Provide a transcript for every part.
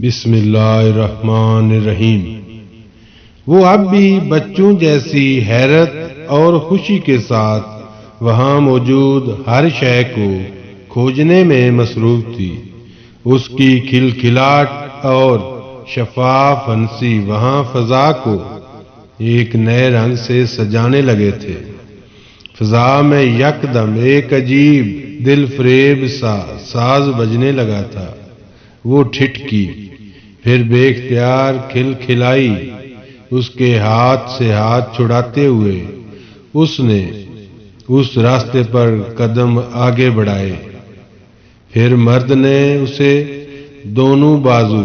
بسم اللہ الرحمن الرحیم۔ وہ اب بھی بچوں جیسی حیرت اور خوشی کے ساتھ وہاں موجود ہر شے کو کھوجنے میں مصروف تھی۔ اس کی کھلکھلاہٹ اور شفاف ہنسی وہاں فضا کو ایک نئے رنگ سے سجانے لگے تھے۔ فضا میں یکدم ایک عجیب دل فریب سا ساز بجنے لگا تھا۔ وہ ٹھٹکی، پھر بے اختیار کھلکھلائی۔ اس کے ہاتھ سے ہاتھ چھڑاتے ہوئے اس نے اس راستے پر قدم آگے بڑھائے۔ پھر مرد نے اسے دونوں بازو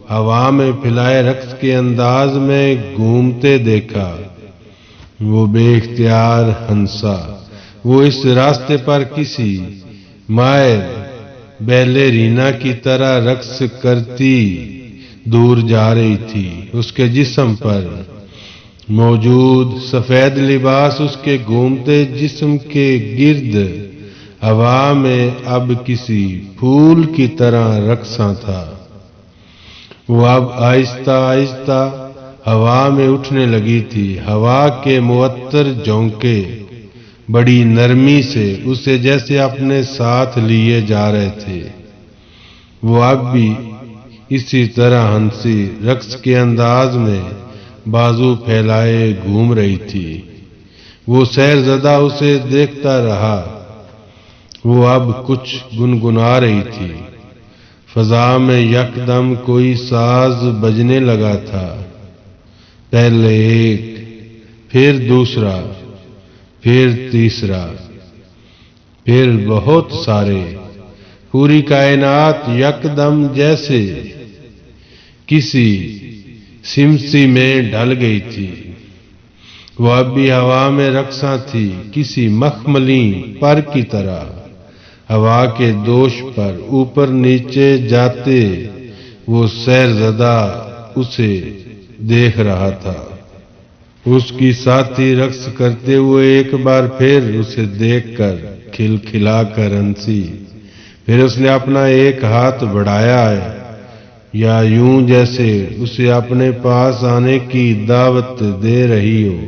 ہوا میں پھیلائے رقص کے انداز میں گھومتے دیکھا۔ وہ بے اختیار ہنسا۔ وہ اس راستے پر کسی ماہر بیلرینا کی طرح رقص کرتی دور جا رہی تھی۔ اس کے جسم پر موجود سفید لباس اس کے گھومتے جسم کے گرد ہوا میں اب کسی پھول کی طرح رقصاں تھا۔ وہ اب آہستہ آہستہ ہوا میں اٹھنے لگی تھی۔ ہوا کے معطر جھونکے بڑی نرمی سے اسے جیسے اپنے ساتھ لیے جا رہے تھے۔ وہ اب بھی اسی طرح ہنسی رقص کے انداز میں بازو پھیلائے گھوم رہی تھی۔ وہ سیر زدہ اسے دیکھتا رہا۔ وہ اب کچھ گنگنا رہی تھی۔ فضا میں یکدم کوئی ساز بجنے لگا تھا۔ پہلے ایک، پھر دوسرا، پھر تیسرا، پھر بہت سارے۔ پوری کائنات یکدم جیسے کسی سمسی میں ڈھل گئی تھی۔ وہ اب بھی ہوا میں رقصاں تھی، کسی مخملی پر کی طرح۔ ہوا کے دوش پر اوپر نیچے جاتے وہ سیر زدہ اسے دیکھ رہا تھا۔ اس کی ساتھی رقص کرتے ہوئے ایک بار پھر اسے دیکھ کر کھلکھلا کر ہنسی۔ پھر اس نے اپنا ایک ہاتھ بڑھایا ہے، یا یوں جیسے اسے اپنے پاس آنے کی دعوت دے رہی ہو۔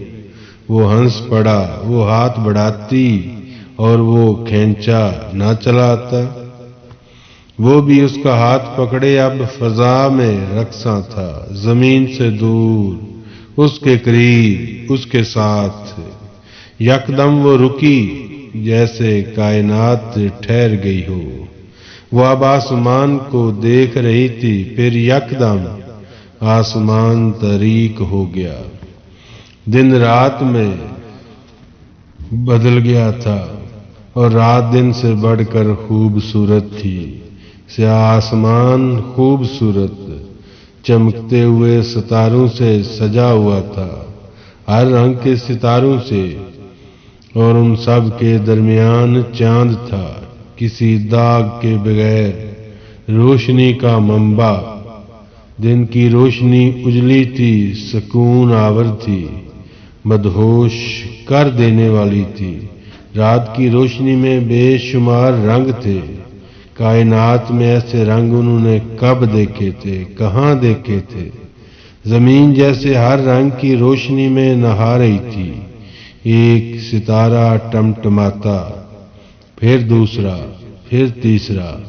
وہ ہنس پڑا۔ وہ ہاتھ بڑھاتی اور وہ کھینچا نہ چلا آتا۔ وہ بھی اس کا ہاتھ پکڑے اب فضا میں رقصاں تھا، زمین سے دور، اس کے قریب، اس کے ساتھ۔ یکدم وہ رکی جیسے کائنات ٹھہر گئی ہو۔ وہ اب آسمان کو دیکھ رہی تھی۔ پھر یکدم آسمان تاریک ہو گیا۔ دن رات میں بدل گیا تھا اور رات دن سے بڑھ کر خوبصورت تھی۔ سیاہ آسمان خوبصورت چمکتے ہوئے ستاروں سے سجا ہوا تھا، ہر رنگ کے ستاروں سے، اور ان سب کے درمیان چاند تھا، کسی داغ کے بغیر روشنی کا منبع۔ دن کی روشنی اجلی تھی، سکون آور تھی، مدہوش کر دینے والی تھی۔ رات کی روشنی میں بے شمار رنگ تھے۔ کائنات میں ایسے رنگ انہوں نے کب دیکھے تھے، کہاں دیکھے تھے؟ زمین جیسے ہر رنگ کی روشنی میں نہا رہی تھی۔ ایک ستارہ ٹمٹماتا، پھر دوسرا، پھر تیسرا،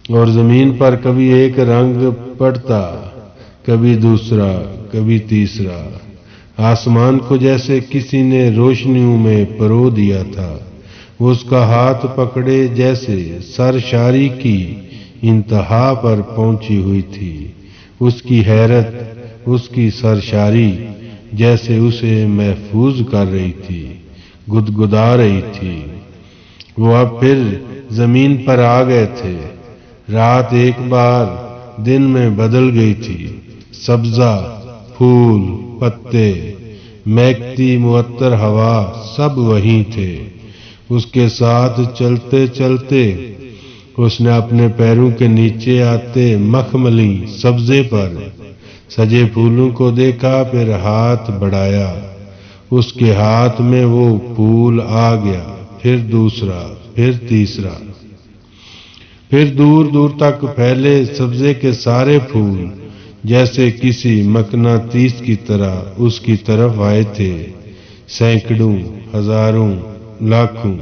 اور زمین پر کبھی ایک رنگ پڑتا، کبھی دوسرا، کبھی تیسرا۔ آسمان کو جیسے کسی نے روشنیوں میں پرو دیا تھا۔ وہ اس کا ہاتھ پکڑے جیسے سرشاری کی انتہا پر پہنچی ہوئی تھی۔ اس کی حیرت، اس کی سرشاری جیسے اسے محفوظ کر رہی تھی، گدگدا رہی تھی۔ وہ اب پھر زمین پر آ گئے تھے۔ رات ایک بار دن میں بدل گئی تھی۔ سبزہ، پھول، پتے، مہکتی معطر ہوا سب وہیں تھے۔ اس کے ساتھ چلتے چلتے اس نے اپنے پیروں کے نیچے آتے مخملی سبزے پر سجے پھولوں کو دیکھا، پھر ہاتھ بڑھایا۔ اس کے ہاتھ میں وہ پھول آ گیا، پھر دوسرا، پھر تیسرا۔ پھر دور دور تک پھیلے سبزے کے سارے پھول جیسے کسی مقناطیس کی طرح اس کی طرف آئے تھے، سینکڑوں، ہزاروں، لاکھوں،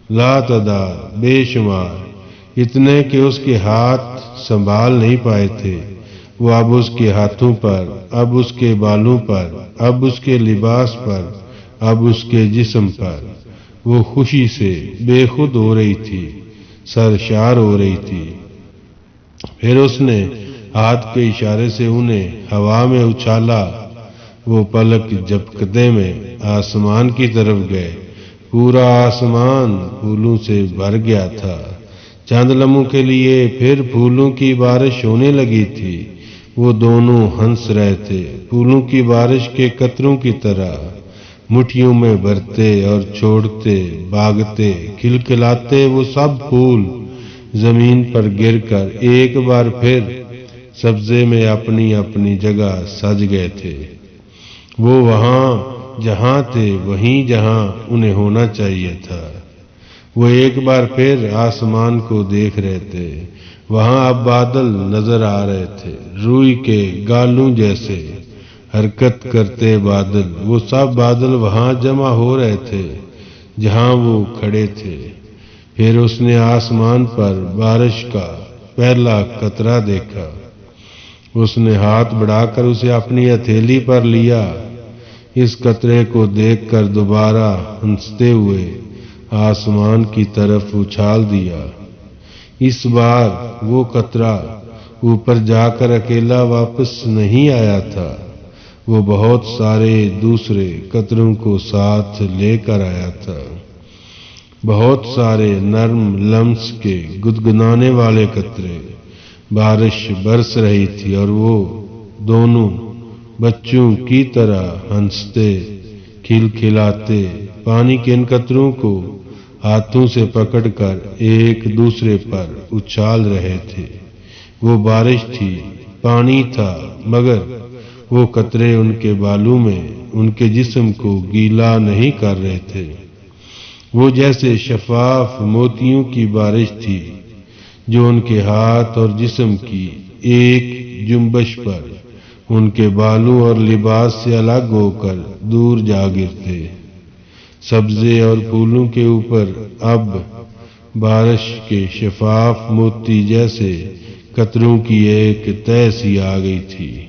لاتعداد، بے شمار، اتنے کہ اس کے ہاتھ سنبھال نہیں پائے تھے۔ وہ اب اس کے ہاتھوں پر، اب اس کے بالوں پر، اب اس کے لباس پر، اب اس کے جسم پر، وہ خوشی سے بے خود ہو رہی تھی، سرشار ہو رہی تھی۔ پھر اس نے ہاتھ کے اشارے سے انہیں ہوا میں اچھالا، وہ پلک جھپکتے میں آسمان کی طرف گئے۔ پورا آسمان پھولوں سے بھر گیا تھا۔ چند لمحوں کے لیے پھر پھولوں کی بارش ہونے لگی تھی۔ وہ دونوں ہنس رہے تھے، پھولوں کی بارش کے قطروں کی طرح، مٹھیوں میں بھرتے اور چھوڑتے، بھاگتے، کھلکھلاتے وہ سب پھول زمین پر گر کر ایک بار پھر سبزے میں اپنی اپنی جگہ سج گئے تھے۔ وہ وہاں جہاں تھے، وہیں جہاں انہیں ہونا چاہیے تھا۔ وہ ایک بار پھر آسمان کو دیکھ رہے تھے۔ وہاں اب بادل نظر آ رہے تھے، روئی کے گالوں جیسے حرکت کرتے بادل۔ وہ سب بادل وہاں جمع ہو رہے تھے جہاں وہ کھڑے تھے۔ پھر اس نے آسمان پر بارش کا پہلا قطرہ دیکھا۔ اس نے ہاتھ بڑھا کر اسے اپنی ہتھیلی پر لیا۔ اس قطرے کو دیکھ کر دوبارہ ہنستے ہوئے آسمان کی طرف اچھال دیا۔ اس بار وہ قطرہ اوپر جا کر اکیلا واپس نہیں آیا تھا، وہ بہت سارے دوسرے قطروں کو ساتھ لے کر آیا تھا۔ بہت سارے نرم لمس کے گدگدانے والے قطرے۔ بارش برس رہی تھی اور وہ دونوں بچوں کی طرح ہنستے، کھلکھلاتے پانی کے ان قطروں کو ہاتھوں سے پکڑ کر ایک دوسرے پر اچھال رہے تھے۔ وہ بارش تھی، پانی تھا، مگر وہ قطرے ان کے بالوں میں ان کے جسم کو گیلا نہیں کر رہے تھے۔ وہ جیسے شفاف موتیوں کی بارش تھی جو ان کے ہاتھ اور جسم کی ایک جنبش پر ان کے بالوں اور لباس سے الگ ہو کر دور جا گرتے۔ سبزے اور پھولوں کے اوپر اب بارش کے شفاف موتی جیسے قطروں کی ایک تہہ سی آ گئی تھی،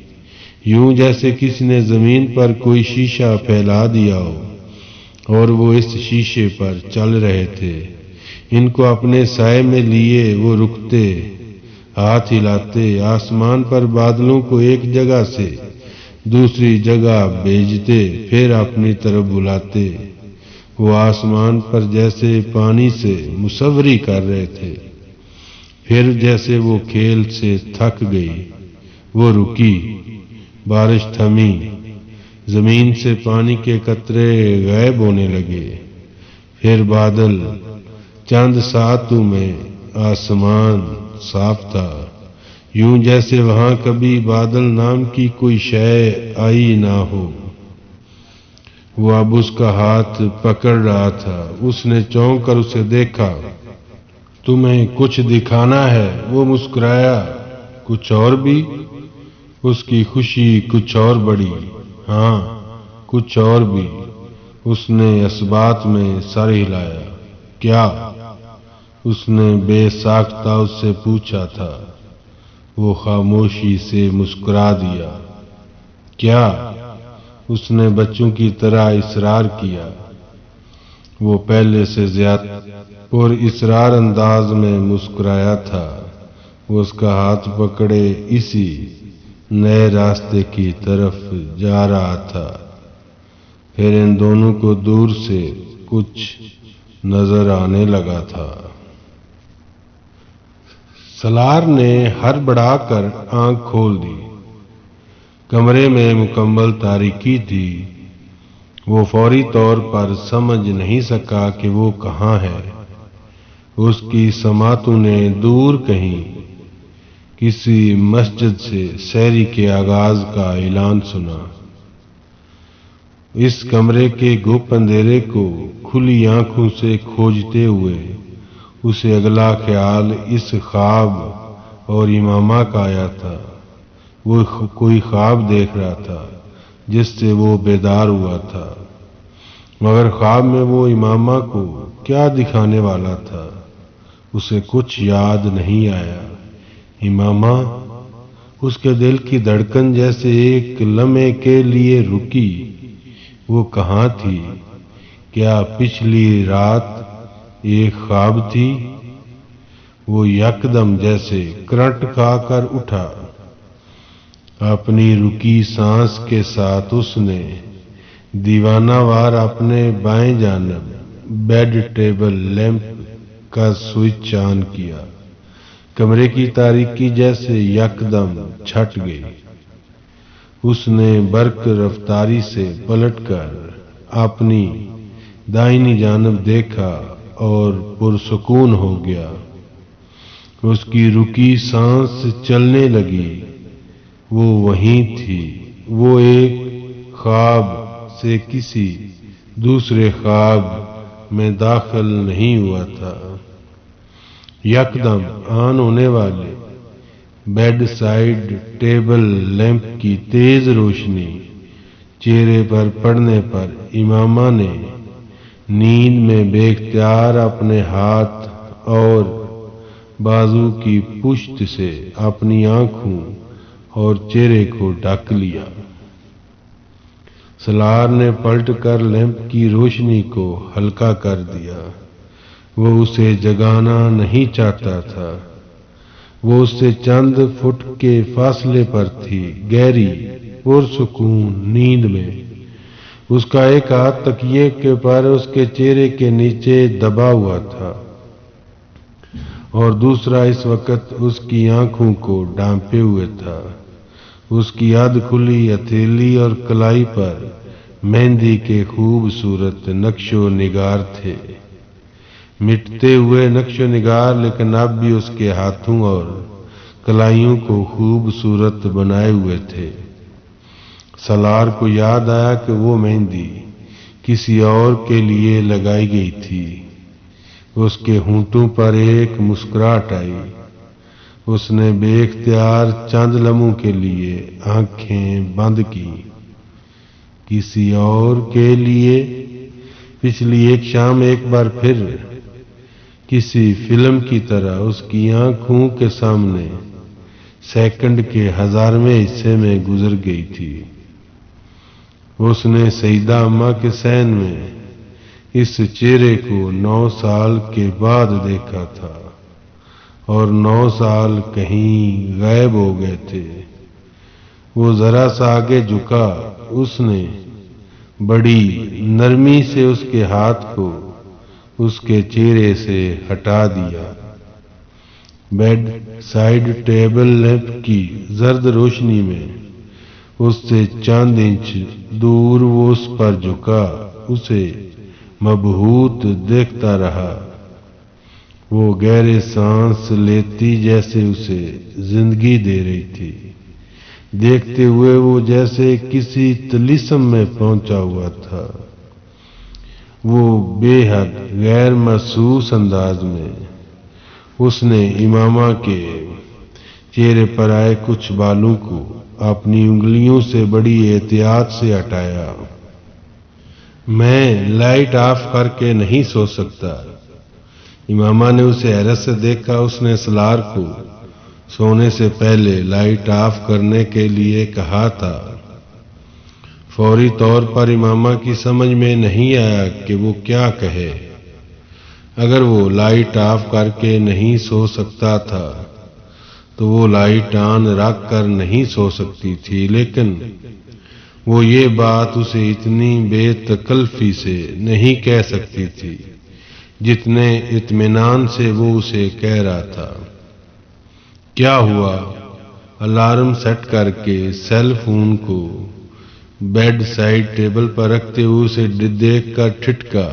یوں جیسے کسی نے زمین پر کوئی شیشہ پھیلا دیا ہو اور وہ اس شیشے پر چل رہے تھے۔ ان کو اپنے سائے میں لیے وہ رکتے، ہاتھ ہلاتے، آسمان پر بادلوں کو ایک جگہ سے دوسری جگہ بھیجتے، پھر اپنی طرف بلاتے۔ وہ آسمان پر جیسے پانی سے مصوری کر رہے تھے۔ پھر جیسے وہ کھیل سے تھک گئی، وہ رکی، بارش تھمی، زمین سے پانی کے قطرے غائب ہونے لگے۔ پھر بادل، چند ساعتوں میں آسمان صاف تھا، یوں جیسے وہاں کبھی بادل نام کی کوئی شے آئی نہ ہو۔ وہ اب اس کا ہاتھ پکڑ رہا تھا۔ اس نے چونک کر اسے دیکھا۔ تمہیں کچھ دکھانا ہے؟ وہ مسکرایا۔ کچھ اور بھی؟ اس کی خوشی کچھ اور بڑھی۔ ہاں، کچھ اور بھی۔ اس نے اثبات میں سر ہلایا۔ کیا؟ اس نے بے ساختہ اس سے پوچھا تھا۔ وہ خاموشی سے مسکرا دیا۔ کیا؟ اس نے بچوں کی طرح اصرار کیا۔ وہ پہلے سے زیادہ پر اصرار انداز میں مسکرایا تھا۔ وہ اس کا ہاتھ پکڑے اسی نئے راستے کی طرف جا رہا تھا۔ پھر ان دونوں کو دور سے کچھ نظر آنے لگا تھا۔ سالار نے ہڑبڑا کر آنکھ کھول دی۔ کمرے میں مکمل تاریکی تھی۔ وہ فوری طور پر سمجھ نہیں سکا کہ وہ کہاں ہے۔ اس کی سماعتوں نے دور کہیں کسی مسجد سے سحری کے آغاز کا اعلان سنا۔ اس کمرے کے گپ اندھیرے کو کھلی آنکھوں سے کھوجتے ہوئے اسے اگلا خیال اس خواب اور امامہ کا آیا تھا۔ وہ کوئی خواب دیکھ رہا تھا جس سے وہ بیدار ہوا تھا، مگر خواب میں وہ امامہ کو کیا دکھانے والا تھا اسے کچھ یاد نہیں آیا۔ امامہ، اس کے دل کی دھڑکن جیسے ایک لمحے کے لیے رکی۔ وہ کہاں تھی؟ کیا پچھلی رات ایک خواب تھی؟ وہ یکدم جیسے کرنٹ کھا کر اٹھا۔ اپنی رکی سانس کے ساتھ اس نے دیوانہ وار اپنے بائیں جانب بیڈ ٹیبل لیمپ کا سوئچ آن کیا۔ کمرے کی تاریکی جیسے یکدم چھٹ گئی۔ اس نے برق رفتاری سے پلٹ کر اپنی دائنی جانب دیکھا اور پرسکون ہو گیا۔ اس کی رکی سانس چلنے لگی۔ وہ وہیں تھی۔ وہ ایک خواب سے کسی دوسرے خواب میں داخل نہیں ہوا تھا۔ یکدم آن ہونے والے بیڈ سائیڈ ٹیبل لیمپ کی تیز روشنی چہرے پر پڑنے پر امامہ نے نیند میں بے اختیار اپنے ہاتھ اور بازو کی پشت سے اپنی آنکھوں اور چہرے کو ڈھک لیا۔ سالار نے پلٹ کر لیمپ کی روشنی کو ہلکا کر دیا۔ وہ اسے جگانا نہیں چاہتا تھا۔ وہ اس سے چند فٹ کے فاصلے پر تھی، گہری پرسکون نیند میں۔ اس کا ایک ہاتھ تکیے کے پر اس کے چہرے کے نیچے دبا ہوا تھا اور دوسرا اس وقت اس کی آنکھوں کو ڈھانپے ہوئے تھا۔ اس کی ادھ کھلی ہتھیلی اور کلائی پر مہندی کے خوبصورت نقش و نگار تھے، مٹتے ہوئے نقش و نگار، لیکن اب بھی اس کے ہاتھوں اور کلائیوں کو خوبصورت بنائے ہوئے تھے۔ سالار کو یاد آیا کہ وہ مہندی کسی اور کے لیے لگائی گئی تھی۔ اس کے ہونٹوں پر ایک مسکراہٹ آئی۔ اس نے بے اختیار چند لمحوں کے لیے آنکھیں بند کی۔ کسی اور کے لیے؟ پچھلی ایک شام ایک بار پھر کسی فلم کی طرح اس کی آنکھوں کے سامنے سیکنڈ کے 1000ویں حصے میں گزر گئی تھی۔ اس نے سیدہ اماں کے صحن میں اس چہرے کو 9 سال کے بعد دیکھا تھا اور 9 سال کہیں غائب ہو گئے تھے۔ وہ ذرا سا آگے جھکا۔ اس نے بڑی نرمی سے اس کے ہاتھ کو اس کے چہرے سے ہٹا دیا۔ بیڈ سائیڈ ٹیبل لیمپ کی زرد روشنی میں اس سے چند انچ دور وہ اس پر جھکا، اسے مبہوت دیکھتا رہا۔ وہ گہرے سانس لیتی جیسے اسے زندگی دے رہی تھی۔ دیکھتے ہوئے وہ جیسے کسی طلسم میں پہنچا ہوا تھا۔ وہ بے حد غیر محسوس انداز میں اس نے امامہ کے چہرے پر آئے کچھ بالوں کو اپنی انگلیوں سے بڑی احتیاط سے ہٹایا۔ میں لائٹ آف کر کے نہیں سو سکتا۔ امامہ نے اسے حیرت سے دیکھا۔ اس نے سالار کو سونے سے پہلے لائٹ آف کرنے کے لیے کہا تھا۔ فوری طور پر امامہ کی سمجھ میں نہیں آیا کہ وہ کیا کہے۔ اگر وہ لائٹ آف کر کے نہیں سو سکتا تھا تو وہ لائٹ آن رکھ کر نہیں سو سکتی تھی، لیکن وہ یہ بات اسے اتنی بے تکلفی سے نہیں کہہ سکتی تھی جتنے اطمینان سے وہ اسے کہہ رہا تھا۔ کیا ہوا؟ الارم سیٹ کر کے سیل فون کو بیڈ سائیڈ ٹیبل پر رکھتے ہوئے اسے دیکھ کر ٹھٹکا۔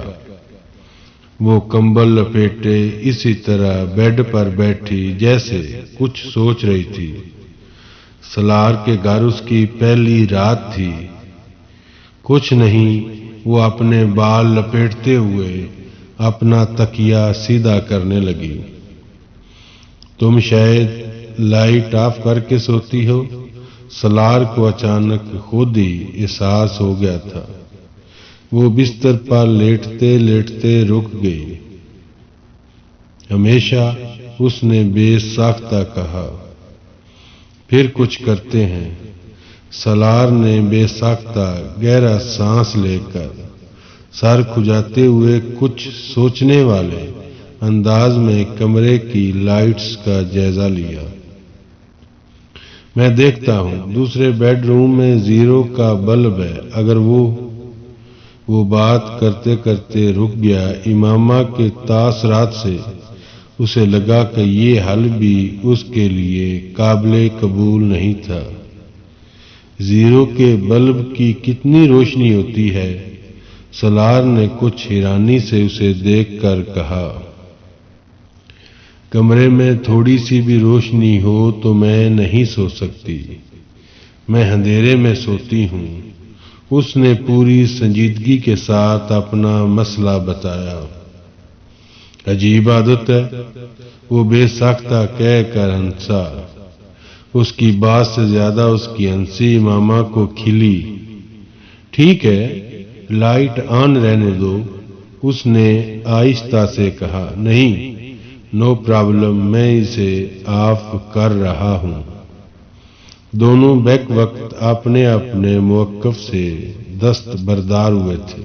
وہ کمبل لپیٹے اسی طرح بیڈ پر بیٹھی جیسے کچھ سوچ رہی تھی۔ سالار کے گھر اس کی پہلی رات تھی۔ کچھ نہیں، وہ اپنے بال لپیٹتے ہوئے اپنا تکیہ سیدھا کرنے لگی۔ تم شاید لائٹ آف کر کے سوتی ہو؟ سالار کو اچانک خود ہی احساس ہو گیا تھا۔ وہ بستر پر لیٹتے لیٹتے رک گئی۔ ہمیشہ اس نے بے ساختہ کہا، پھر کچھ کرتے ہیں۔ سالار نے بے ساختہ گہرا سانس لے کر سر کھجاتے ہوئے کچھ سوچنے والے انداز میں کمرے کی لائٹس کا جائزہ لیا۔ میں دیکھتا ہوں دوسرے بیڈ روم میں 0 کا بلب ہے۔ اگر وہ بات کرتے کرتے رک گیا۔ امامہ کے تاثرات سے اسے لگا کہ یہ حل بھی اس کے لیے قابل قبول نہیں تھا۔ 0 کے بلب کی کتنی روشنی ہوتی ہے؟ سالار نے کچھ حیرانی سے اسے دیکھ کر کہا، کمرے میں تھوڑی سی بھی روشنی ہو تو میں نہیں سو سکتی، میں اندھیرے میں سوتی ہوں۔ اس نے پوری سنجیدگی کے ساتھ اپنا مسئلہ بتایا۔ عجیب عادت ہے، وہ بے ساختہ کہہ کر ہنسا۔ اس کی بات سے زیادہ اس کی ہنسی امامہ کو کھلی۔ ٹھیک ہے، لائٹ آن رہنے دو، اس نے آہستہ سے کہا۔ نہیں، نو پرابلم، میں اسے آف کر رہا ہوں۔ دونوں بیک وقت اپنے اپنے موقف سے دستبردار ہوئے تھے۔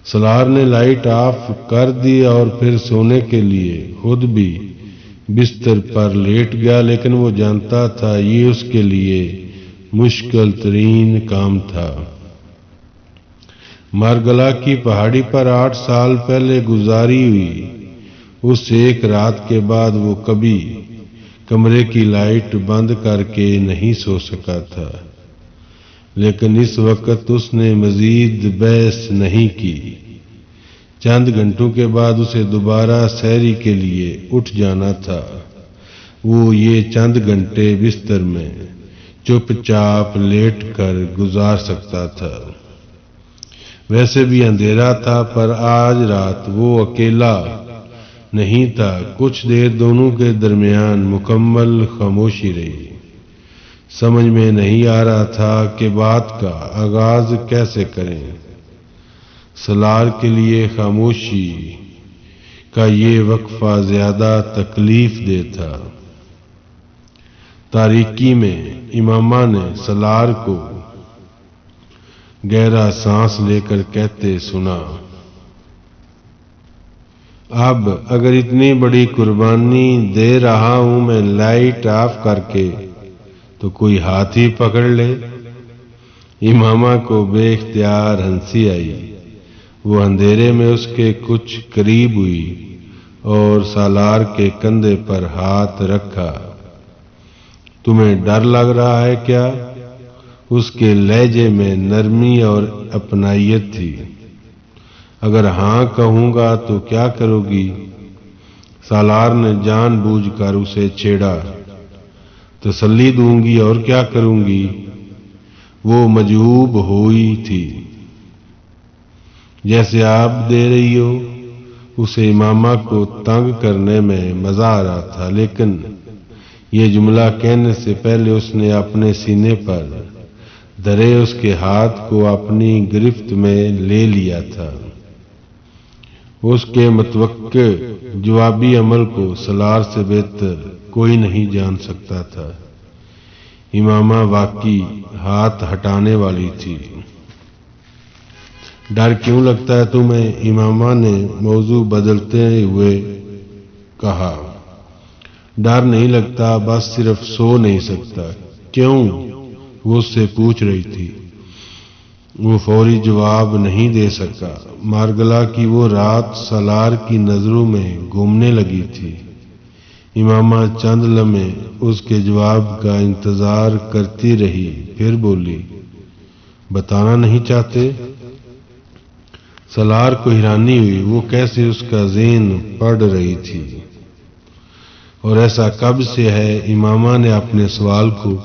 سالار نے لائٹ آف کر دی اور پھر سونے کے لیے خود بھی بستر پر لیٹ گیا، لیکن وہ جانتا تھا یہ اس کے لیے مشکل ترین کام تھا۔ مارگلا کی پہاڑی پر 8 سال پہلے گزاری ہوئی اس ایک رات کے بعد وہ کبھی کمرے کی لائٹ بند کر کے نہیں سو سکا تھا، لیکن اس وقت اس نے مزید بحث نہیں کی۔ چند گھنٹوں کے بعد اسے دوبارہ سحری کے لیے اٹھ جانا تھا۔ وہ یہ چند گھنٹے بستر میں چپ چاپ لیٹ کر گزار سکتا تھا۔ ویسے بھی اندھیرا تھا، پر آج رات وہ اکیلا نہیں تھا۔ کچھ دیر دونوں کے درمیان مکمل خاموشی رہی۔ سمجھ میں نہیں آ رہا تھا کہ بات کا آغاز کیسے کریں۔ سالار کے لیے خاموشی کا یہ وقفہ زیادہ تکلیف دہ تھا۔ تاریکی میں امامہ نے سالار کو گہرا سانس لے کر کہتے سنا، اب اگر اتنی بڑی قربانی دے رہا ہوں میں لائٹ آف کر کے تو کوئی ہاتھ ہی پکڑ لے۔ امامہ کو بے اختیار ہنسی آئی۔ وہ اندھیرے میں اس کے کچھ قریب ہوئی اور سالار کے کندھے پر ہاتھ رکھا۔ تمہیں ڈر لگ رہا ہے کیا؟ اس کے لہجے میں نرمی اور اپنائیت تھی۔ اگر ہاں کہوں گا تو کیا کرو گی؟ سالار نے جان بوجھ کر اسے چھیڑا۔ تسلی دوں گی اور کیا کروں گی؟ وہ مجذوب ہوئی تھی۔ جیسے آپ دے رہی ہو۔ اسے امامہ کو تنگ کرنے میں مزہ آ رہا تھا، لیکن یہ جملہ کہنے سے پہلے اس نے اپنے سینے پر دھرے اس کے ہاتھ کو اپنی گرفت میں لے لیا تھا۔ اس کے متوقع جوابی عمل کو سالار سے بہتر کوئی نہیں جان سکتا تھا۔ امامہ واقعی ہاتھ ہٹانے والی تھی۔ ڈر کیوں لگتا ہے تمہیں؟ امامہ نے موضوع بدلتے ہوئے کہا۔ ڈر نہیں لگتا، بس صرف سو نہیں سکتا۔ کیوں؟ وہ اس سے پوچھ رہی تھی۔ وہ فوری جواب نہیں دے سکا۔ مارگلا کی وہ رات سالار کی نظروں میں گھومنے لگی تھی۔ امامہ چند لمحے اس کے جواب کا انتظار کرتی رہی، پھر بولی، بتانا نہیں چاہتے؟ سالار کو حیرانی ہوئی، وہ کیسے اس کا ذہن پڑھ رہی تھی، اور ایسا کب سے ہے؟ امامہ نے اپنے سوال کو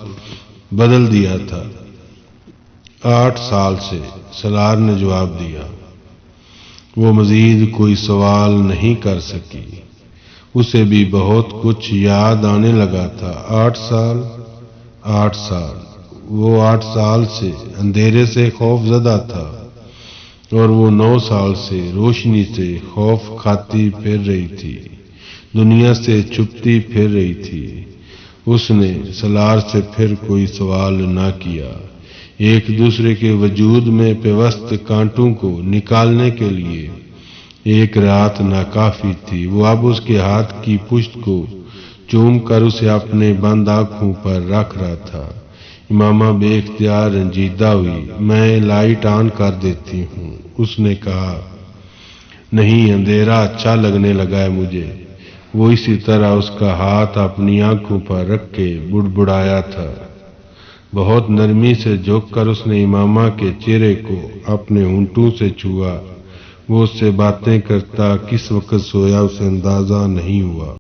بدل دیا تھا۔ 8 سال سے، سالار نے جواب دیا۔ وہ مزید کوئی سوال نہیں کر سکی۔ اسے بھی بہت کچھ یاد آنے لگا تھا۔ 8 سال، وہ 8 سال سے اندھیرے سے خوف زدہ تھا، اور وہ 9 سال سے روشنی سے خوف کھاتی پھر رہی تھی، دنیا سے چھپتی پھر رہی تھی۔ اس نے سالار سے پھر کوئی سوال نہ کیا۔ ایک دوسرے کے وجود میں پیوست کانٹوں کو نکالنے کے لیے ایک رات ناکافی تھی۔ وہ اب اس کے ہاتھ کی پشت کو چوم کر اسے اپنے بند آنکھوں پر رکھ رہا تھا۔ امامہ بے اختیار رنجیدہ ہوئی۔ میں لائٹ آن کر دیتی ہوں، اس نے کہا۔ نہیں، اندھیرا اچھا لگنے لگا ہے مجھے۔ وہ اسی طرح اس کا ہاتھ اپنی آنکھوں پر رکھ کے بڑبڑایا تھا۔ بہت نرمی سے جھک کر اس نے امامہ کے چہرے کو اپنے ہونٹوں سے چھوا۔ وہ اس سے باتیں کرتا کس وقت سویا اسے اندازہ نہیں ہوا۔